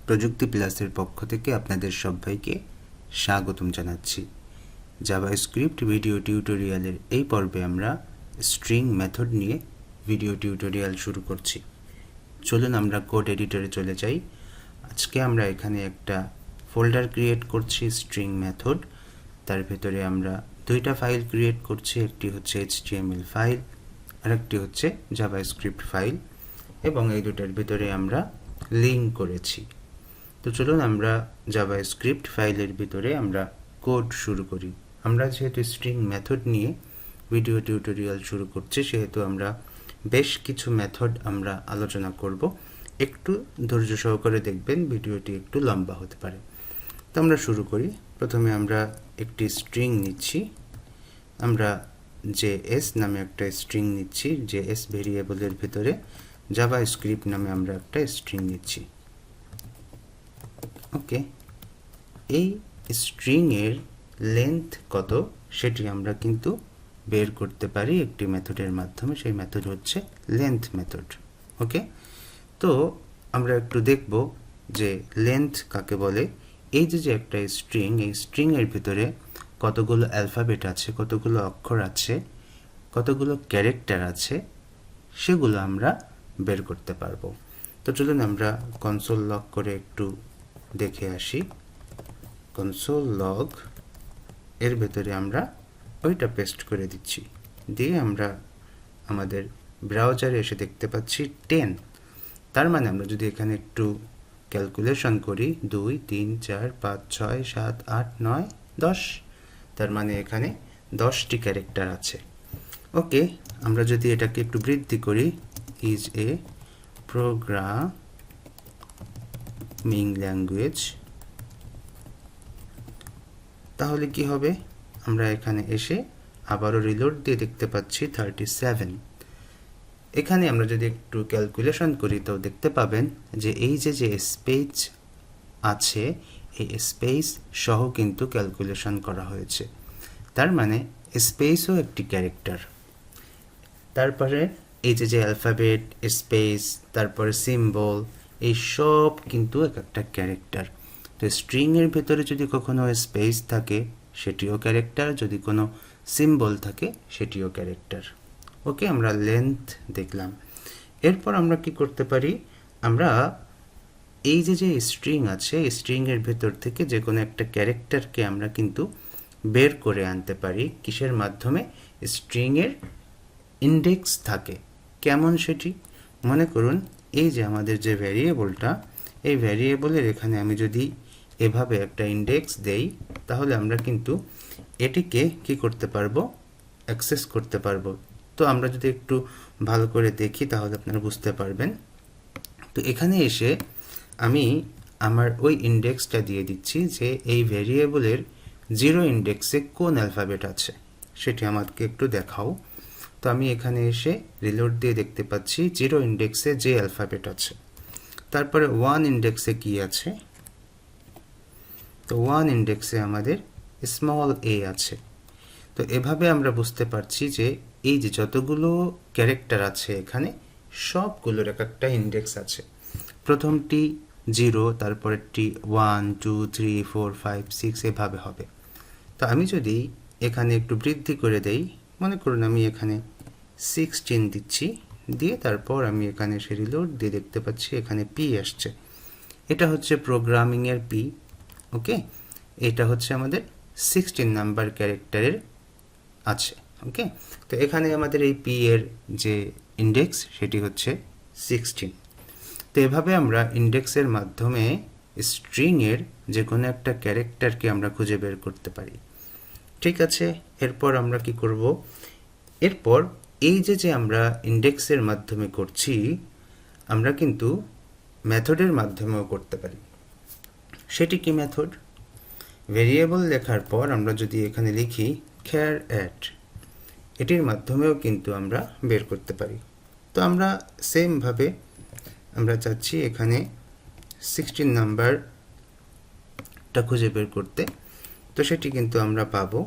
প্রযুক্তি প্লাসের পক্ষ থেকে আপনাদের সবাইকে স্বাগতম জানাচ্ছি। জাভাস্ক্রিপ্ট ভিডিও টিউটোরিয়ালের এই পর্বে আমরা স্ট্রিং মেথড নিয়ে ভিডিও টিউটোরিয়াল শুরু করছি। চলুন আমরা কোড এডিটরে চলে যাই। আজকে আমরা এখানে একটা ফোল্ডার ক্রিয়েট করছি স্ট্রিং মেথড। তার ভেতরে আমরা দুইটা ফাইল ক্রিয়েট করছি, একটি হচ্ছে HTML ফাইল আর একটি হচ্ছে জাভাস্ক্রিপ্ট ফাইল, এবং এই দুটার ভিতরে আমরা লিঙ্ক করেছি। তো চলুন আমরা জাভাস্ক্রিপ্ট ফাইলের ভিতরে আমরা কোড শুরু করি। আমরা যেহেতু স্ট্রিং মেথড নিয়ে ভিডিও টিউটোরিয়াল শুরু করছি, সেহেতু আমরা বেশ কিছু মেথড আমরা আলোচনা করব। একটু ধৈর্য সহকারে দেখবেন, ভিডিওটি একটু লম্বা হতে পারে। তো আমরা শুরু করি। প্রথমে আমরা একটি স্ট্রিং নিচ্ছি। আমরা JS নামে একটা স্ট্রিং নিচ্ছি। JS ভেরিয়েবলের ভিতরে জাভাস্ক্রিপ্ট নামে আমরা একটা স্ট্রিং নিচ্ছি। ওকে, এই স্ট্রিংয়ের লেন্থ কত সেটি আমরা কিন্তু বের করতে পারি একটি মেথডের মাধ্যমে। সেই মেথড হচ্ছে লেন্থ মেথড। ওকে, তো আমরা একটু দেখব যে লেন্থ কাকে বলে। এই যে একটা স্ট্রিং, এই স্ট্রিংয়ের ভিতরে কতগুলো অ্যালফাবেট আছে, কতগুলো অক্ষর আছে, কতগুলো ক্যারেক্টার আছে, সেগুলো আমরা বের করতে পারবো। তো চলুন আমরা কনসোল লগ করে একটু দেখে আসি। কনসোল লগ এর ভেতরে আমরা ওইটা পেস্ট করে দিচ্ছি, দিয়ে আমরা আমাদের ব্রাউজারে এসে দেখতে পাচ্ছি 10। তার মানে আমরা যদি এখানে একটু ক্যালকুলেশন করি, 2 3 4 5 6 7 8 9 10, তার মানে এখানে 10টি ক্যারেক্টার আছে। ওকে, আমরা যদি এটাকে একটু বৃদ্ধি করি, ইজ এ প্রোগ্রামিং ল্যাঙ্গুয়েজ, তাহলে কি হবে? আমরা এখানে এসে আবারও রিলোড দিয়ে দেখতে পাচ্ছি 37। এখানে আমরা যদি একটু ক্যালকুলেশন করি তো দেখতে পাবেন যে এই যে স্পেস আছে, এই স্পেস সহ কিন্তু ক্যালকুলেশন করা হয়েছে। তার মানে স্পেসও একটি ক্যারেক্টার। তারপরে এই যে অ্যালফাবেট, স্পেস, তারপরে সিম্বল, এই সব কিন্তু এক একটা ক্যারেক্টার। তো স্ট্রিংয়ের ভেতরে যদি কখনো স্পেস থাকে সেটিও ক্যারেক্টার, যদি কোনো সিম্বল থাকে সেটিও ক্যারেক্টার। ওকে, আমরা লেন্থ দেখলাম। এরপর আমরা কি করতে পারি? আমরা এই যে স্ট্রিং আছে, এই স্ট্রিংয়ের ভেতর থেকে যে কোনো একটা ক্যারেক্টারকে আমরা কিন্তু বের করে আনতে পারি। কিসের মাধ্যমে? স্ট্রিংয়ের ইন্ডেক্স থাকে। কেমন সেটি? মনে করুন এই যে আমাদের যে ভ্যারিয়েবলটা, এই ভ্যারিয়েবলের এখানে আমি যদি এভাবে একটা ইন্ডেক্স দেই, তাহলে আমরা কিন্তু এটিকে কি করতে পারবো? অ্যাক্সেস করতে পারবো। তো আমরা যদি একটু ভালো করে দেখি তাহলে আপনারা বুঝতে পারবেন। তো এখানে এসে আমি আমার ওই ইন্ডেক্সটা দিয়ে দিচ্ছি যে এই ভ্যারিয়েবলের 0 ইন্ডেক্সে কোন অ্যালফাবেট আছে সেটি আমাকে একটু দেখাও। তো আমি এখানে এসে রিলোড দিয়ে দেখতে পাচ্ছি 0 ইন্ডেক্সে যে অ্যালফাবেট আছে। তারপরে 1 ইন্ডেক্সে কি আছে? তো 1 ইন্ডেক্সে আমাদের স্মল a আছে। তো এভাবে আমরা বুঝতে পারছি যে এই যে যতগুলো ক্যারেক্টার আছে এখানে সবগুলোর এক একটা ইন্ডেক্স আছে। প্রথমটি 0, তারপরেরটি 1 2 3 4 5 6 এভাবে হবে। তো আমি যদি এখানে একটু বৃদ্ধি করে দেই, মনে করুন আমি এখানে 16 দিচ্ছি, দিয়ে তারপর আমি এখানে সে রিলোড দিয়ে দেখতে পাচ্ছি এখানে p আসছে। এটা হচ্ছে প্রোগ্রামিংয়ের p। ওকে, এটা হচ্ছে আমাদের 16 নাম্বার ক্যারেক্টারের আছে। ওকে, তো এখানে আমাদের এই p এর যে ইন্ডেক্স সেটি হচ্ছে 16। তো এভাবে আমরা ইন্ডেক্সের মাধ্যমে স্ট্রিংয়ের যে কোনো একটা ক্যারেক্টারকে আমরা খুঁজে বের করতে পারি। ঠিক আছে, এরপর আমরা কি করব? এরপর এই যে আমরা ইন্ডেক্সের মাধ্যমে করছি, আমরা কিন্তু মেথডের মাধ্যমেও করতে পারি। সেটি কি মেথড? ভেরিয়েবল লেখার পর আমরা যদি এখানে লিখি char add, এটির মাধ্যমেও কিন্তু আমরা বের করতে পারি। তো আমরা সেমভাবে আমরা চাচ্ছি এখানে 16 নাম্বারটা খুঁজে বের করতে, তো সেটি কিন্তু আমরা পাবো।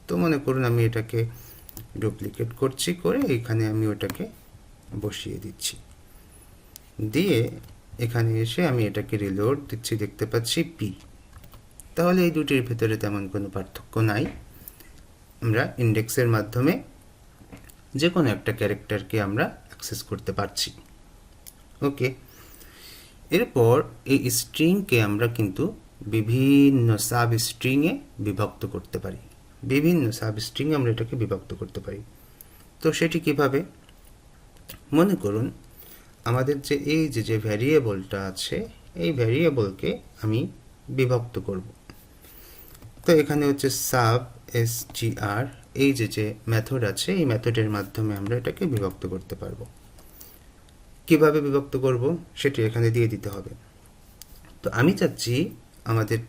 তো মনে করুন আমি এটাকে ডুপ্লিকেট করছি, করে এখানে আমি ওটাকে বসিয়ে দিচ্ছি, দিয়ে এখানে এসে আমি এটাকে রিলোড দিচ্ছি, দেখতে পাচ্ছি পি। তাহলে এই দুটির ভেতরে তেমন কোনো পার্থক্য নাই। আমরা ইন্ডেক্সের মাধ্যমে যে কোনো একটা ক্যারেক্টারকে আমরা অ্যাক্সেস করতে পারছি। ওকে, এরপর এই স্ট্রিংকে আমরা কিন্তু বিভিন্ন সাব স্ট্রিংয়ে বিভক্ত করতে পারি। বিভিন্ন সাব স্ট্রিংয়ে আমরা এটাকে বিভক্ত করতে পারি। তো সেটি কিভাবে? মনে করুন আমাদের যে ভ্যারিয়েবলটা আছে, এই ভ্যারিয়েবলকে আমি বিভক্ত করব। তো এখানে হচ্ছে সাব str, এই যে মেথড আছে, এই মেথডের মাধ্যমে আমরা এটাকে বিভক্ত করতে পারবো। কিভাবে বিভক্ত করব সেটি এখানে দিয়ে দিতে হবে। তো আমি চাচ্ছি আমাদের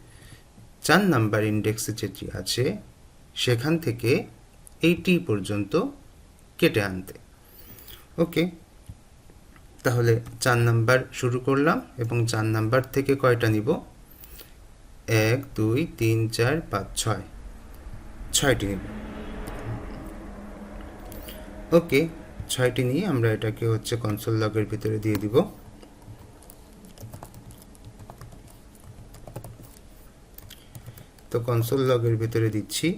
4 নাম্বার ইন্ডেক্সে যেটি আছে সেখান থেকে 80 পর্যন্ত কেটে আনতে। ওকে, তাহলে 4 নাম্বার শুরু করলাম এবং 4 নাম্বার থেকে কয়টা নিব? 1 2 3 4 5 6, 6টি নিব। ওকে, 6টি নিয়ে আমরা এটাকে হচ্ছে কনসোল লগের ভিতরে দিয়ে দিব। তো কনসোল লগের ভিতরে দিচ্ছি,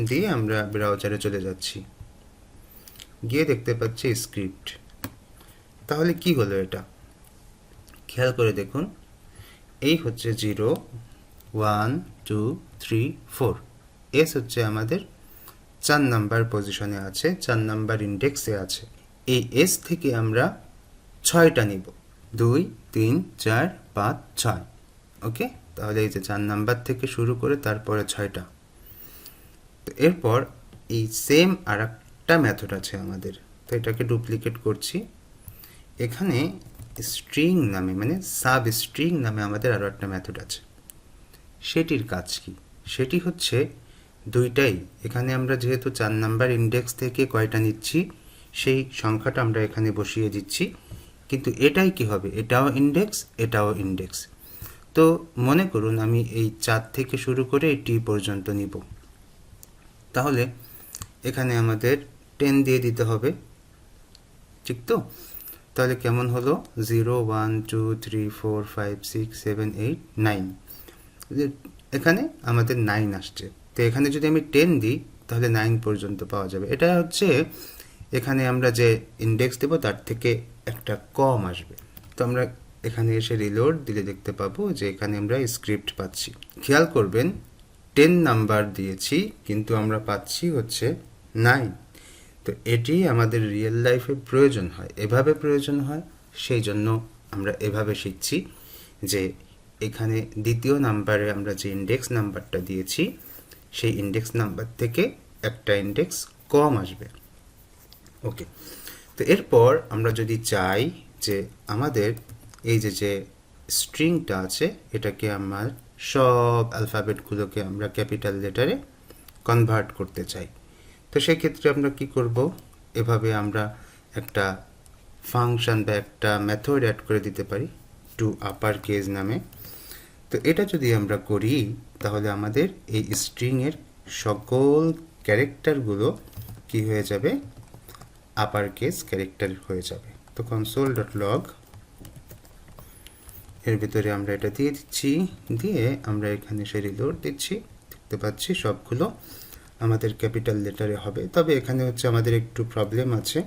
দিয়ে আমরা ব্রাউজারে চলে যাচ্ছি, গিয়ে দেখতে পাচ্ছি স্ক্রিপ্ট। তাহলে কি হলো এটা? খেয়াল করে দেখুন, এই হচ্ছে 0 1 2 3 4, এস হচ্ছে আমাদের 4 নাম্বার পজিশনে আছে, 4 নাম্বার ইন্ডেক্সে আছে। এই এস থেকে আমরা 6টা নিব, 2 3 4 5 6। ওকে, তাহলে এই যে 4 নাম্বার থেকে শুরু করে তারপরে 6টা। তো এরপর এই সেম আর একটা মেথড আছে আমাদের, তো এটাকে ডুপ্লিকেট করছি। এখানে স্ট্রিং নামে, মানে সাব স্ট্রিং নামে আমাদের আরও একটা মেথড আছে। সেটির কাজ কি? সেটি হচ্ছে দুইটাই। এখানে আমরা যেহেতু 4 নাম্বার ইন্ডেক্স থেকে কয়টা নিচ্ছি সেই সংখ্যাটা আমরা এখানে বসিয়ে দিচ্ছি, কিন্তু এটাই কি হবে? এটাও ইন্ডেক্স, এটাও ইন্ডেক্স। তো মনে করুন আমি এই 4 থেকে শুরু করে এই টি পর্যন্ত নিব, তাহলে এখানে আমাদের 10 দিয়ে দিতে হবে, ঠিক তো? তাহলে কেমন হলো? 0 1 2 3 4 5 6 7 8 9, এখানে আমাদের 9 আসছে। তো এখানে যদি আমি 10 দিই তাহলে 9 পর্যন্ত পাওয়া যাবে। এটা হচ্ছে এখানে আমরা যে ইন্ডেক্স দেব তার থেকে একটা কম আসবে। তো আমরা এখানে এসে রিলোড দিলে দেখতে পাবো যে এখানে আমরা স্ক্রিপ্ট পাচ্ছি। খেয়াল করবেন 10 নাম্বার দিয়েছি কিন্তু আমরা পাচ্ছি হচ্ছে 9। তো এটি আমাদের রিয়েল লাইফে প্রয়োজন হয়, এভাবে প্রয়োজন হয়, সেই জন্য আমরা এভাবে শিখছি যে এখানে দ্বিতীয় নাম্বারে আমরা যে ইন্ডেক্স নাম্বারটা দিয়েছি সেই ইন্ডেক্স নাম্বার থেকে একটা ইন্ডেক্স কম আসবে। ওকে, তো এরপর আমরা যদি চাই যে আমাদের এই যে স্ট্রিংটা আছে এটাকে আমার সব অ্যালফাবেটগুলোকে আমরা ক্যাপিটাল লেটারে কনভার্ট করতে চাই, তো সেক্ষেত্রে আমরা কি করব? এভাবে আমরা একটা ফাংশন বা একটা মেথড অ্যাড করে দিতে পারি টু আপার কেস নামে। তো এটা যদি আমরা করি তাহলে আমাদের এই স্ট্রিংয়ের সকল ক্যারেক্টারগুলো কি হয়ে যাবে? আপার কেস ক্যারেক্টার হয়ে যাবে। তো console.log এর ভিতরে আমরা এটা দিয়ে দিচ্ছি, দিয়ে আমরা এখানে সে রিলোড দিচ্ছি, দেখতে পাচ্ছি সবগুলো আমাদের ক্যাপিটাল লেটারে হবে। তবে এখানে হচ্ছে আমাদের একটু প্রবলেম আছে,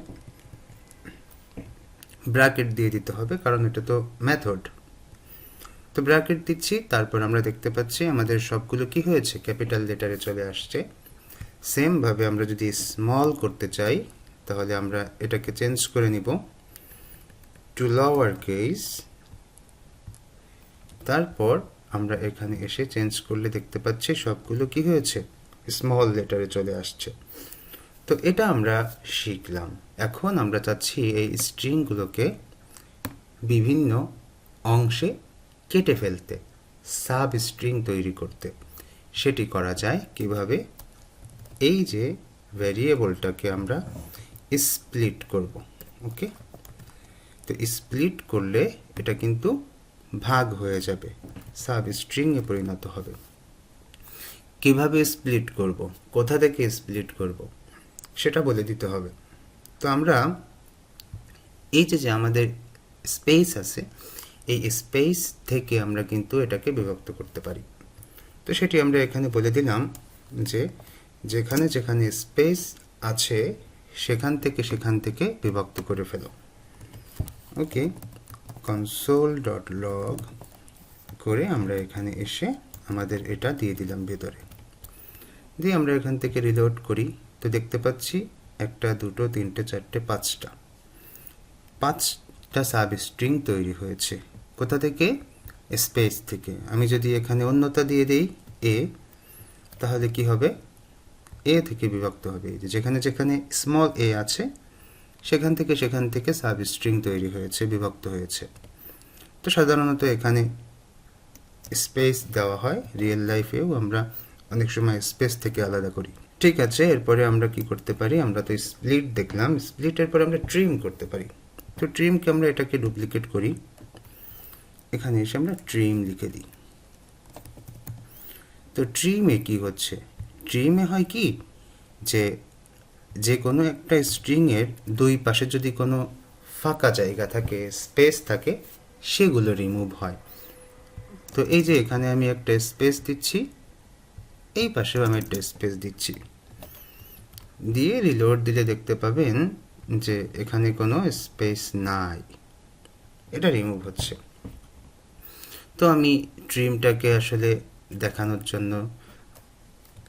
ব্র্যাকেট দিয়ে দিতে হবে কারণ এটা তো মেথড। তো ব্র্যাকেট দিচ্ছি, তারপর আমরা দেখতে পাচ্ছি আমাদের সবগুলো কি হয়েছে? ক্যাপিটাল লেটারে চলে আসছে। সেমভাবে আমরা যদি স্মল করতে চাই তাহলে আমরা এটাকে চেঞ্জ করে নিব টু লোয়ার কেস, তারপর আমরা এখানে এসে চেঞ্জ করলে দেখতে পাচ্ছি সবগুলো কি হয়েছে? স্মল লেটারে চলে আসছে। তো এটা আমরা শিখলাম। এখন আমরা চাচ্ছি এই স্ট্রিংগুলোকে বিভিন্ন অংশে কেটে ফেলতে, সাব স্ট্রিং তৈরি করতে। সেটি করা যায় কিভাবে? এই যে ভ্যারিয়েবলটাকে আমরা স্প্লিট করব। ওকে, তো স্প্লিট করলে এটা কিন্তু ভাগ হয়ে যাবে, সাব স্ট্রিংয়ে পরিণত হবে। কিভাবে স্প্লিট করব, কোথা থেকে স্প্লিট করব সেটা বলে দিতে হবে। তো আমরা এই যে আমাদের স্পেস আছে, এই স্পেস থেকে আমরা কিন্তু এটাকে বিভক্ত করতে পারি। তো সেটি আমরা এখানে বলে দিলাম যে যেখানে যেখানে স্পেস আছে সেখান থেকে বিভক্ত করে ফেলো। ওকে, console.log করে আমরা এখানে এসে আমাদের এটা দিয়ে দিলাম ভেতরে, দিয়ে আমরা এখান থেকে রিলোড করি। তো দেখতে পাচ্ছি 1 2 3 4 5টা সাব স্ট্রিং তৈরি হয়েছে। কোথা থেকে? স্পেস থেকে। আমি যদি এখানে অন্যতা দিয়ে দেই এ, তাহলে কি হবে? এ থেকে বিভক্ত হবে। যেখানে যেখানে স্মল এ আছে সেখান থেকে সাব স্ট্রিং তৈরি হয়েছে, বিভক্ত হয়েছে। তো সাধারণত এখানে স্পেস দেওয়া হয়, রিয়েল লাইফেও আমরা অনেক সময় স্পেস থেকে আলাদা করি। ঠিক আছে, এরপরে আমরা কি করতে পারি? আমরা তো স্প্লিট দেখলাম, স্প্লিটের পরে আমরা ট্রিম করতে পারি। তো ট্রিমকে আমরা এটাকে ডুপ্লিকেট করি, এখানে এসে আমরা ট্রিম লিখে দিই। তো ট্রিমে কি হচ্ছে? ট্রিমে হয় কি যে কোনো একটা স্ট্রিংয়ের দুই পাশে যদি কোনো ফাঁকা জায়গা থাকে, স্পেস থাকে, সেগুলো রিমুভ হয়। তো এই যে এখানে আমি একটা স্পেস দিচ্ছি, এই পাশেও আমি একটা স্পেস দিচ্ছি, দিয়ে রিলোড দিলে দেখতে পাবেন যে এখানে কোনো স্পেস নাই, এটা রিমুভ হচ্ছে। তো আমি ট্রিমটাকে আসলে দেখানোর জন্য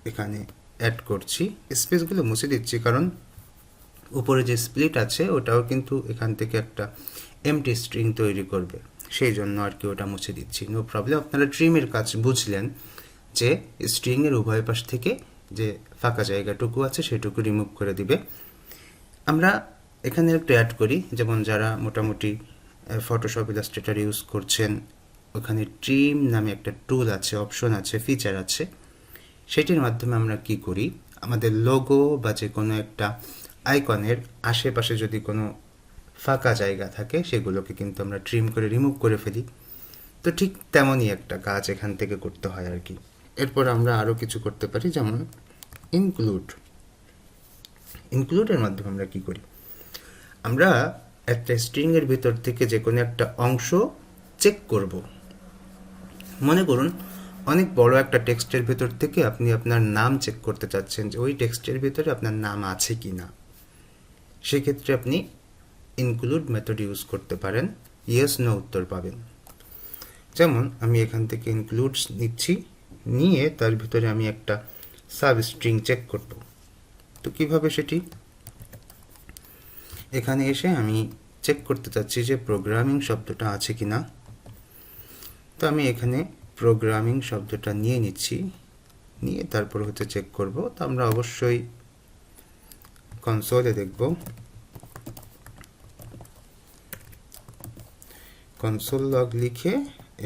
এখানে অ্যাড করছি, স্পেসগুলো মুছে দিচ্ছি, কারণ উপরে যে স্প্লিট আছে ওটাও কিন্তু এখান থেকে একটা এমটি স্ট্রিং তৈরি করবে, সেই জন্য আর কি ওটা মুছে দিচ্ছি। নো প্রবলেম, আপনারা ট্রিমের কাজ বুঝলেন যে স্ট্রিংয়ের উভয় পাশ থেকে যে ফাঁকা জায়গাটুকু আছে সেটুকু রিমুভ করে দিবে। আমরা এখানে একটু অ্যাড করি, যেমন যারা মোটামুটি ফটোশপ ইলাস্ট্রেটর ইউজ করছেন, ওখানে ট্রিম নামে একটা টুল আছে, অপশন আছে, ফিচার আছে, সেটির মাধ্যমে আমরা কি করি, আমাদের লোগো বা যে কোনো একটা আইকনের আশেপাশে যদি কোনো ফাঁকা জায়গা থাকে সেগুলোকে কিন্তু আমরা ট্রিম করে রিমুভ করে ফেলি। তো ঠিক তেমনই একটা কাজ এখান থেকে করতে হয় আর কি। এরপর আমরা আরও কিছু করতে পারি, যেমন ইনক্লুডের মাধ্যমে আমরা কি করি, আমরা একটা স্ট্রিংয়ের ভিতর থেকে যে কোনো একটা অংশ চেক করব। মনে করুন অনেক বড় একটা টেক্সটের ভিতর থেকে আপনি আপনার নাম চেক করতে চাচ্ছেন যে ওই টেক্সটের ভিতরে আপনার নাম আছে কি না, সেক্ষেত্রে আপনি ইনক্লুড মেথড ইউজ করতে পারেন, ইয়েস নো উত্তর পাবেন। যেমন আমি এখান থেকে ইনক্লুডস নিচ্ছি, নিয়ে তার ভিতরে আমি একটা সাব স্ট্রিং চেক করব। তো কিভাবে সেটি? এখানে এসে আমি চেক করতে চাচ্ছি যে প্রোগ্রামিং শব্দটা আছে কি না। তো আমি এখানে প্রোগ্রামিং শব্দটা নিয়ে নিচ্ছি, নিয়ে তারপর হচ্ছে চেক করব। তো আমরা অবশ্যই কনসোলে দেখব, কনসোল লগ লিখে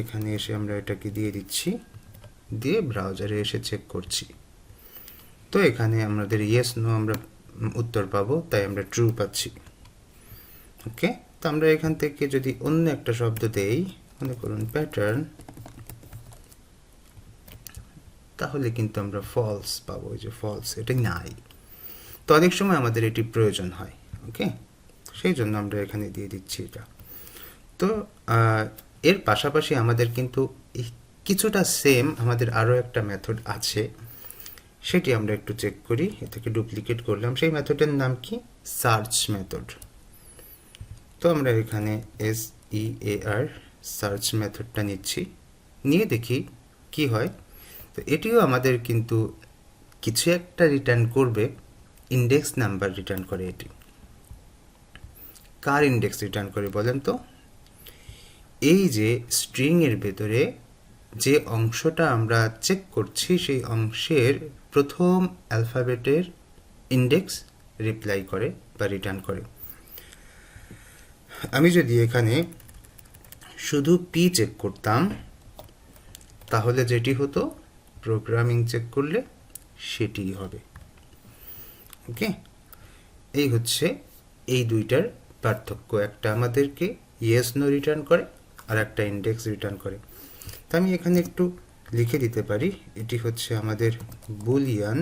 এখানে এসে আমরা এটাকে দিয়ে দিচ্ছি, দিয়ে ব্রাউজারে এসে চেক করছি। তো এখানে আমাদের ইয়েস নো আমরা উত্তর পাবো, তাই আমরা ট্রু পাচ্ছি। ওকে, তো আমরা এখান থেকে যদি অন্য একটা শব্দ দেই, মনে করুন প্যাটার্ন, তাহলে কিন্তু আমরা ফলস পাবো, যে ফলস, এটা নাই। তো অনেক সময় আমাদের এটি প্রয়োজন হয়, ওকে, সেই জন্য আমরা এখানে দিয়ে দিচ্ছি এটা। তো এর পাশাপাশি আমাদের কিন্তু কিছুটা সেম আমাদের আরও একটা মেথড আছে, সেটি আমরা একটু চেক করি। এটাকে ডুপ্লিকেট করলাম, সেই মেথডের নাম কি? Search method. তো আমরা এখানে SEAR সার্চ মেথডটা নিচ্ছি, নিয়ে দেখি কি হয়। তো এটিও আমাদের কিন্তু কিছু একটা রিটার্ন করবে, ইন্ডেক্স নাম্বার রিটার্ন করে। এটি কার ইন্ডেক্স রিটার্ন করে বলেন তো? এই যে স্ট্রিংয়ের ভেতরে যে অংশটা আমরা চেক করছি সেই অংশের প্রথম অ্যালফাবেটের ইন্ডেক্স রিপ্লাই করে বা রিটার্ন করে। আমি যদি এখানে শুধু পি চেক করতাম, তাহলে যেটি হতো প্রোগ্রামিং চেক করলে সেটিই হবে। ওকে, এই হচ্ছে এই দুইটার পার্থক্য। একটা আমাদেরকে ইয়েস নো রিটার্ন করে, আর একটা ইন্ডেক্স রিটার্ন করে। তো আমি এখানে একটু লিখে দিতে পারি, এটি হচ্ছে আমাদের বুলিয়ান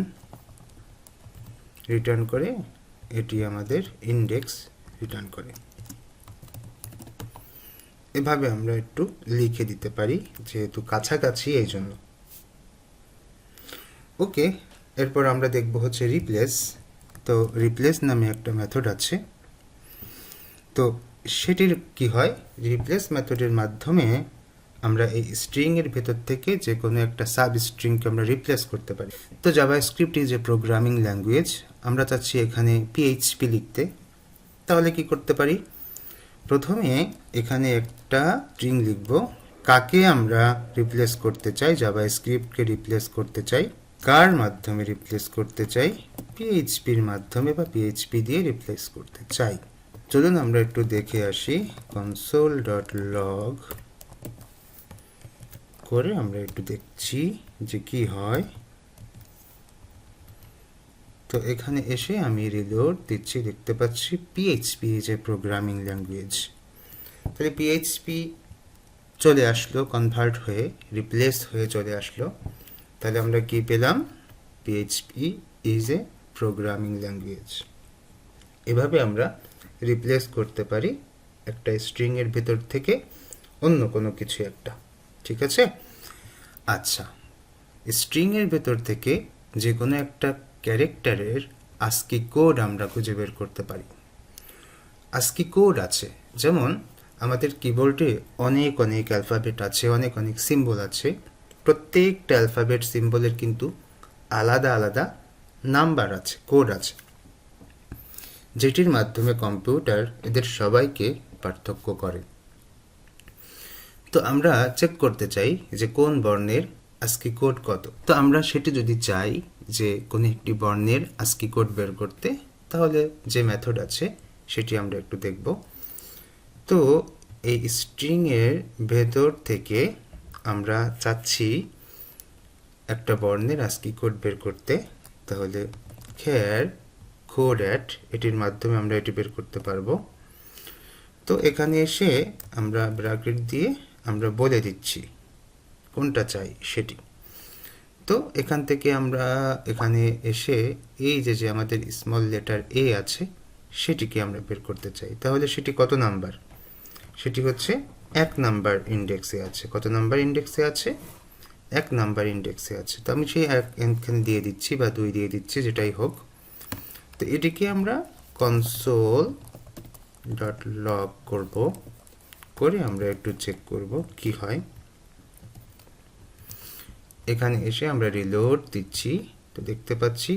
রিটার্ন করে, এটি আমাদের ইন্ডেক্স রিটার্ন করে। এভাবে আমরা একটু লিখে দিতে পারি যেহেতু কাছাকাছি এই জন্য। ওকে, এরপর আমরা দেখব হচ্ছে রিপ্লেস। তো রিপ্লেস নামে একটা মেথড আছে। তো সেটির কি হয়, রিপ্লেস মেথডের মাধ্যমে আমরা এই স্ট্রিংয়ের ভেতর থেকে যে কোনো একটা সাব স্ট্রিংকে আমরা রিপ্লেস করতে পারি। তো JavaScript is a programming language, আমরা চাচ্ছি এখানে পিএইচপি লিখতে। তাহলে কি করতে পারি, প্রথমে এখানে একটা স্ট্রিং লিখব, কাকে আমরা রিপ্লেস করতে চাই, জাভাস্ক্রিপ্টকে রিপ্লেস করতে চাই, কার মাধ্যমে রিপ্লেস করতে চাই, পিএইচপির মাধ্যমে বা পিএইচপি দিয়ে রিপ্লেস করতে চাই। চলুন আমরা একটু দেখে আসি, console.log করে আমরা একটু দেখছি যে কি হয়। তো এখানে এসে আমি রিলোড দিচ্ছি, দেখতে পাচ্ছি PHP is a programming language. তাহলে পিএইচপি চলে আসলো, কনভার্ট হয়ে রিপ্লেস হয়ে চলে আসলো। তাহলে আমরা কি পেলাম, PHP is a programming language. এভাবে আমরা রিপ্লেস করতে পারি একটা স্ট্রিংয়ের ভেতর থেকে অন্য কোনো কিছু একটা। ঠিক আছে? আচ্ছা, স্ট্রিংয়ের ভেতর থেকে যে কোনো একটা ক্যারেক্টারের আস্কি কোড আমরা খুঁজে বের করতে পারি। আস্কি কোড আছে, যেমন আমাদের কিবোর্ডে অনেক অনেক অ্যালফাবেট আছে, অনেক অনেক সিম্বল আছে। প্রত্যেকটা অ্যালফাবেট সিম্বলের কিন্তু আলাদা আলাদা নাম্বার আছে, কোড আছে, যেটির মাধ্যমে কম্পিউটার এদের সবাইকে পার্থক্য করে। তো আমরা চেক করতে চাই যে কোন বর্ণের আস্কি কোড কত। তো আমরা সেটি যদি চাই যে কোনো একটি বর্ণের আস্কি কোড বের করতে, তাহলে যে মেথড আছে সেটি আমরা একটু দেখব। তো এই স্ট্রিংয়ের ভেতর থেকে আমরা চাচ্ছি একটা বর্ণের আস্কি কোড বের করতে, তাহলে খেয়ার কোড অ্যাট, এটির মাধ্যমে আমরা এটি বের করতে পারবো। তো এখানে এসে আমরা ব্র্যাকেট দিয়ে আমরা বলে দিচ্ছি কোনটা চাই সেটি। তো এখান থেকে আমরা এখানে এসে এই যে আমাদের স্মল লেটার এ আছে সেটিকে আমরা বের করতে চাই। তাহলে সেটি কত নাম্বার, সেটি হচ্ছে 1 নাম্বার ইন্ডেক্সে আছে। কত নাম্বার ইন্ডেক্সে আছে, 1 নাম্বার ইন্ডেক্সে আছে। তো আমি সেই 1 এখানে দিয়ে দিচ্ছি বা 2 দিয়ে দিচ্ছি, যেটাই হোক। তো এটিকে আমরা console.log করব, করে আমরা একটু চেক করব কি হয়। এখানে এসে আমরা রিলোড দিচ্ছি, তো দেখতে পাচ্ছি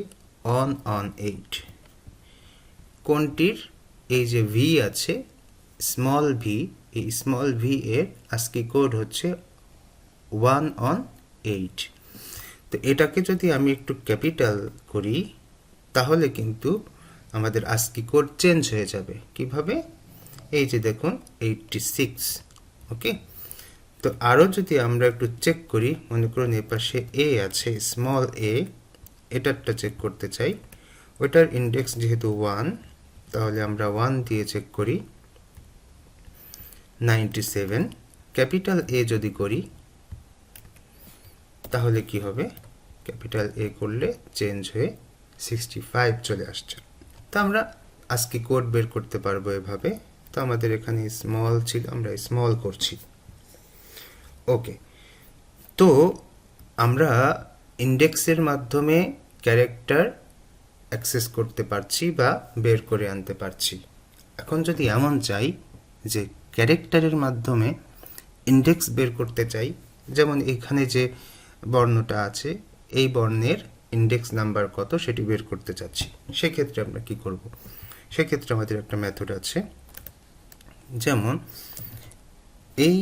on 8। কোনটির এই যে ভি আছে, স্মল ভি, এই স্মল ভি এর আস্কি কোড হচ্ছে 1 on 8। তো এটাকে যদি আমি একটু ক্যাপিটাল করি তাহলে কিন্তু আমাদের আস্কি কোড চেঞ্জ হয়ে যাবে। কিভাবে, এই যে দেখুন 86। ওকে, তো আরও যদি আমরা একটু চেক করি, মনে করুন এর পাশে এ আছে, স্মল এ, এটারটা চেক করতে চাই। ওটার ইন্ডেক্স যেহেতু 1, তাহলে আমরা 1 দিয়ে চেক করি, 97। ক্যাপিটাল এ যদি করি তাহলে কি হবে, ক্যাপিটাল এ করলে চেঞ্জ হয়ে 65 চলে আসছে। তো আমরা আজকে কোড বের করতে পারবো এভাবে। তো আমাদের এখানে স্মল ছিল, আমরা স্মল করছি। ওকে, তো আমরা ইন্ডেক্সের মাধ্যমে ক্যারেক্টার অ্যাক্সেস করতে পারছি বা বের করে আনতে পারছি। এখন যদি এমন চাই যে ক্যারেক্টারের মাধ্যমে ইন্ডেক্স বের করতে চাই, যেমন এখানে যে বর্ণটা আছে এই বর্ণের ইন্ডেক্স নাম্বার কত সেটি বের করতে চাচ্ছি, সেক্ষেত্রে আমরা কি করব? সেক্ষেত্রে আমাদের একটা মেথড আছে, যেমন এই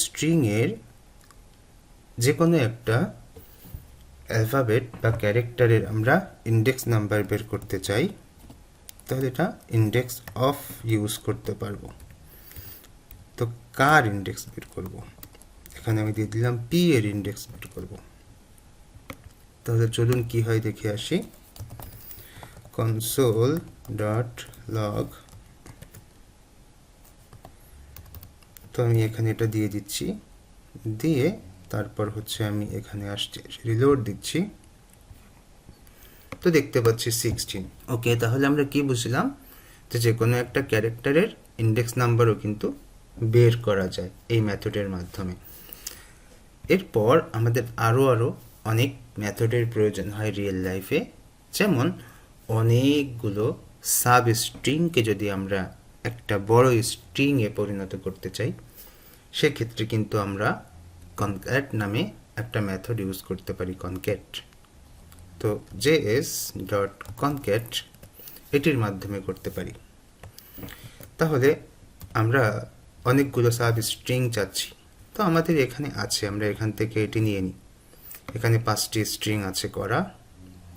স্ট্রিংয়ের যে কোনো একটা অ্যালফাবেট বা ক্যারেক্টারের আমরা ইন্ডেক্স নাম্বার বের করতে চাই, তাহলে এটা ইন্ডেক্স অফ ইউজ করতে পারবো। তো কার ইন্ডেক্স বের করব? এখানে আমি দিয়ে দিলাম পি এর ইন্ডেক্স বের করব। তাহলে চলুন কি হয় দেখে আসি। console.log, তো আমি এখানে এটা দিয়ে দিচ্ছি, দিয়ে তারপর হচ্ছে আমি এখানে আসছি, রিলোড দিচ্ছি, তো দেখতে পাচ্ছি 16। ওকে, তাহলে আমরা কি বুঝলাম যে কোনো একটা ক্যারেক্টারের ইন্ডেক্স নাম্বারও কিন্তু বের করা যায় এই মেথডের মাধ্যমে। এরপর আমাদের আরও অনেক মেথডের প্রয়োজন হয় রিয়েল লাইফে, যেমন অনেকগুলো সাব স্ট্রিংকে যদি আমরা একটা বড় স্ট্রিংয়ে পরিণত করতে চাই, সেক্ষেত্রে কিন্তু আমরা কনক্যাট নামে একটা মেথড ইউজ করতে পারি, কনক্যাট। তো js.concat এটির মাধ্যমে করতে পারি। তাহলে আমরা অনেকগুলো সাব স্ট্রিং চাচ্ছি, তো আমাদের এখানে আছে, আমরা এখান থেকে এটি নিয়ে নিই। এখানে 5টি স্ট্রিং আছে করা,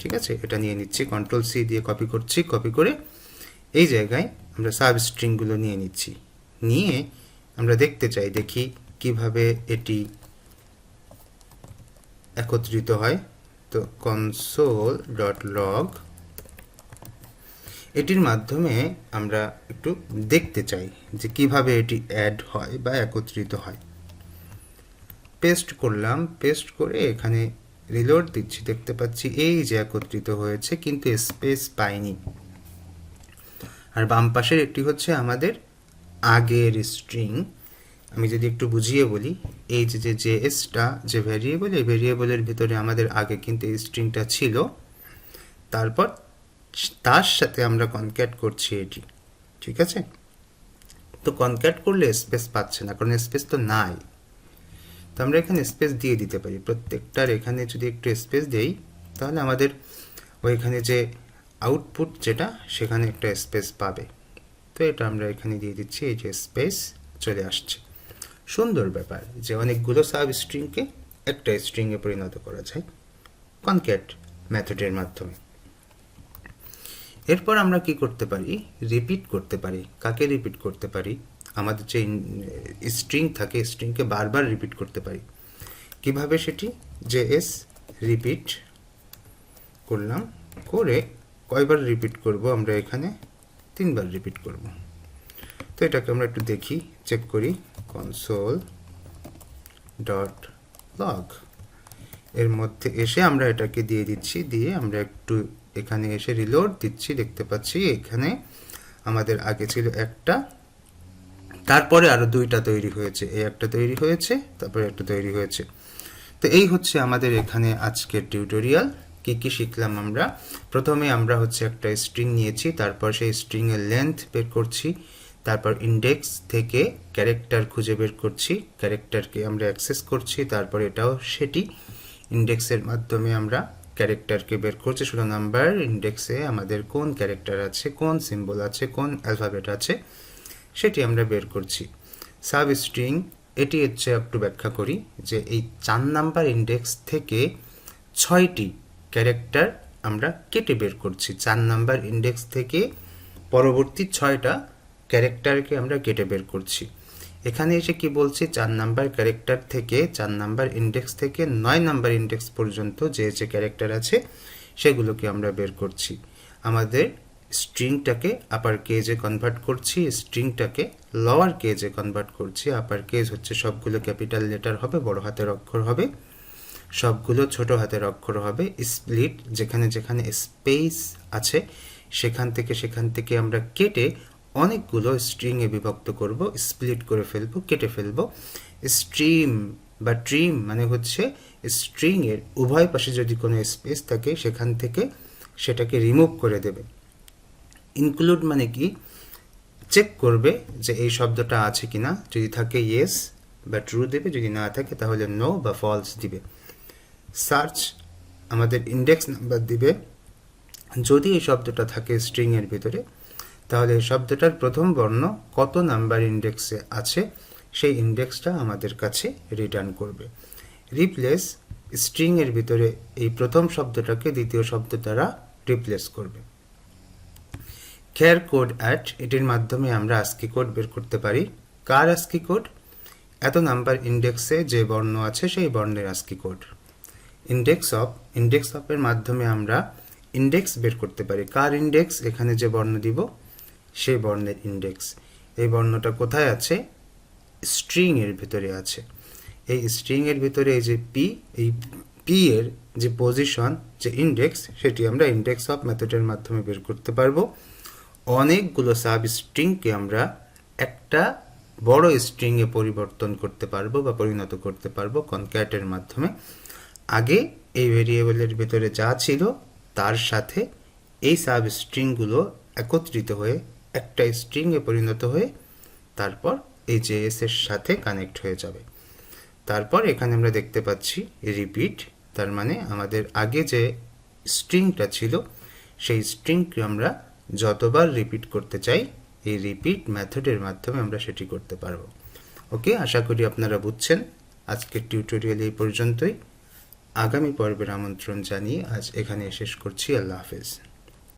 ঠিক আছে, এটা নিয়ে নিচ্ছি, Ctrl+C দিয়ে কপি করছি, কপি করে এই জায়গায় আমরা সাব স্ট্রিংগুলো নিয়ে নিচ্ছি। নিয়ে আমরা দেখতে চাই, দেখি কিভাবে এটি একত্রিত হয়। তো console.log এটির মাধ্যমে আমরা একটু দেখতে চাই যে কিভাবে এটি অ্যাড হয় বা একত্রিত হয়। পেস্ট করলাম, পেস্ট করে এখানে রিলোড দিচ্ছি, দেখতে পাচ্ছি এই যে একত্রিত হয়েছে, কিন্তু স্পেস পাইনি। আর বাম পাশের একটি হচ্ছে আমাদের আগের স্ট্রিং। আমি যদি একটু বুঝিয়ে বলি, এই যে জেএসটা যে ভ্যারিয়েবল, এই ভ্যারিয়েবলের ভিতরে আমাদের আগে কিন্তু এই স্ট্রিংটা ছিল, তারপর তার সাথে আমরা কনক্যাট করছি এটি, ঠিক আছে। তো কনক্যাট করলে স্পেস পাচ্ছে না, কারণ স্পেস তো নাই। তো আমরা এখানে স্পেস দিয়ে দিতে পারি, প্রত্যেকটার এখানে যদি একটু স্পেস দেই, তাহলে আমাদের ওইখানে যে আউটপুট যেটা, সেখানে একটা স্পেস পাবে। তো এটা আমরা এখানে দিয়ে দিচ্ছি, এই যে স্পেস চলে আসছে। সুন্দর ব্যাপার যে অনেকগুলো সাব স্ট্রিংকে একটা স্ট্রিংয়ে পরিণত করা যায় কনক্যাট মেথডের মাধ্যমে। এরপর আমরা কি করতে পারি, রিপিট করতে পারি। কাকে রিপিট করতে পারি? আমাদের যে স্ট্রিং থাকে, স্ট্রিংকে বারবার রিপিট করতে পারি। কিভাবে সেটি? জেএস রিপিট করলাম, করে কয়বার রিপিট করব আমরা এখানে? 3বার রিপিট করব। তো এটাকে আমরা একটু দেখি, চেক করি। console.log এর মধ্যে এসে আমরা এটাকে দিয়ে দিচ্ছি, দিয়ে আমরা একটু এখানে এসে রিলোড দিচ্ছি, দেখতে পাচ্ছি এখানে আমাদের আগে ছিল একটা, তারপরে আরো 2টা তৈরি হয়েছে, এই একটা তৈরি হয়েছে, তারপরে একটা তৈরি হয়েছে। তো এই হচ্ছে আমাদের এখানে আজকের টিউটোরিয়াল। কি কি শিখলাম আমরা? প্রথমে আমরা হচ্ছে একটা স্ট্রিং নিয়েছি, তারপর সেই স্ট্রিং এর লেন্থ বের করছি, তারপর ইন্ডেক্স থেকে ক্যারেক্টার খুঁজে বের করছি, ক্যারেক্টারকে আমরা অ্যাক্সেস করছি, তারপর এটাও সেটি ইন্ডেক্সের মাধ্যমে আমরা ক্যারেক্টারকে বের করছি। শুধু নাম্বার ইন্ডেক্সে আমাদের কোন ক্যারেক্টার আছে, কোন সিম্বল আছে, কোন অ্যালফাবেট আছে, সেটি আমরা বের করছি। সাব স্ট্রিং এটি হচ্ছে একটু ব্যাখ্যা করি, যে এই 4 নাম্বার ইন্ডেক্স থেকে 6টি ক্যারেক্টার আমরা কেটে বের করছি। 4 নাম্বার ইন্ডেক্স থেকে পরবর্তী 6টা ক্যারেক্টারকে আমরা কেটে বের করছি। এখানে এসে কি বলছি, 4 নাম্বার ক্যারেক্টার থেকে, 4 নাম্বার ইন্ডেক্স থেকে 9 নাম্বার ইন্ডেক্স পর্যন্ত যে যে ক্যারেক্টার আছে সেগুলোকে আমরা বের করছি। আমাদের স্ট্রিংটাকে আপার কেজে কনভার্ট করছি, স্ট্রিংটাকে লোয়ার কেজে কনভার্ট করছি। আপার কেজ হচ্ছে সবগুলো ক্যাপিটাল লেটার হবে, বড় হাতের অক্ষর হবে, সবগুলো ছোট হাতের অক্ষর হবে। স্প্লিট, যেখানে যেখানে স্পেস আছে সেখান থেকে আমরা কেটে অনেকগুলো স্ট্রিংয়ে বিভক্ত করব, স্প্লিট করে ফেলবো, কেটে ফেলবো। স্ট্রিম বা ট্রিম মানে হচ্ছে স্ট্রিংয়ের উভয় পাশে যদি কোনো স্পেস থাকে সেখান থেকে সেটাকে রিমুভ করে দেবে। ইনক্লুড মানে কি, চেক করবে যে এই শব্দটা আছে কিনা, যদি থাকে ইয়েস বা ট্রু দেবে, যদি না থাকে তাহলে নো বা ফলস দিবে। সার্চ আমাদের ইন্ডেক্স নাম্বার দিবে, যদি এই শব্দটা থাকে স্ট্রিংয়ের ভিতরে তাহলে এই শব্দটার প্রথম বর্ণ কত নাম্বার ইন্ডেক্সে আছে সেই ইন্ডেক্সটা আমাদের কাছে রিটার্ন করবে। রিপ্লেস, স্ট্রিংয়ের ভিতরে এই প্রথম শব্দটাকে দ্বিতীয় শব্দ দ্বারা রিপ্লেস করবে। কেয়ার কোড অ্যাট, এটির মাধ্যমে আমরা আস্কি কোড বের করতে পারি। কার আস্কি কোড? এত নাম্বার ইন্ডেক্সে যে বর্ণ আছে সেই বর্ণের আস্কি কোড। ইন্ডেক্স অফের মাধ্যমে আমরা ইন্ডেক্স বের করতে পারি। কার ইন্ডেক্স? এখানে যে বর্ণ দিব সেই বর্ণের ইন্ডেক্স। এই বর্ণটা কোথায় আছে? স্ট্রিং এর ভিতরে আছে। এই স্ট্রিং এর ভিতরে এই যে পি, এই পি এর যে পজিশন, যে ইন্ডেক্স, সেটি আমরা ইন্ডেক্স অফ মেথডের মাধ্যমে বের করতে পারবো। অনেকগুলো সাব স্ট্রিংকে আমরা একটা বড় স্ট্রিংয়ে পরিবর্তন করতে পারবো বা পরিণত করতে পারবো কনক্যাটের মাধ্যমে। আগে এই ভেরিয়েবলের ভেতরে যা ছিল তার সাথে এই সাব স্ট্রিংগুলো একত্রিত হয়ে একটা স্ট্রিংয়ে পরিণত হয়ে তারপর এই জেএস এর সাথে কানেক্ট হয়ে যাবে। তারপর এখানে আমরা দেখতে পাচ্ছি রিপিট, তার মানে আমাদের আগে যে স্ট্রিংটা ছিল সেই স্ট্রিংকে আমরা যতবার রিপিট করতে চাই এই রিপিট মেথডের মাধ্যমে আমরা সেটি করতে পারবো। ওকে, আশা করি আপনারা বুঝছেন। আজকের টিউটোরিয়াল এই পর্যন্তই। আগামী পর্বের আমন্ত্রণ জানিয়ে আজ এখানে শেষ করছি। আল্লাহ হাফেজ।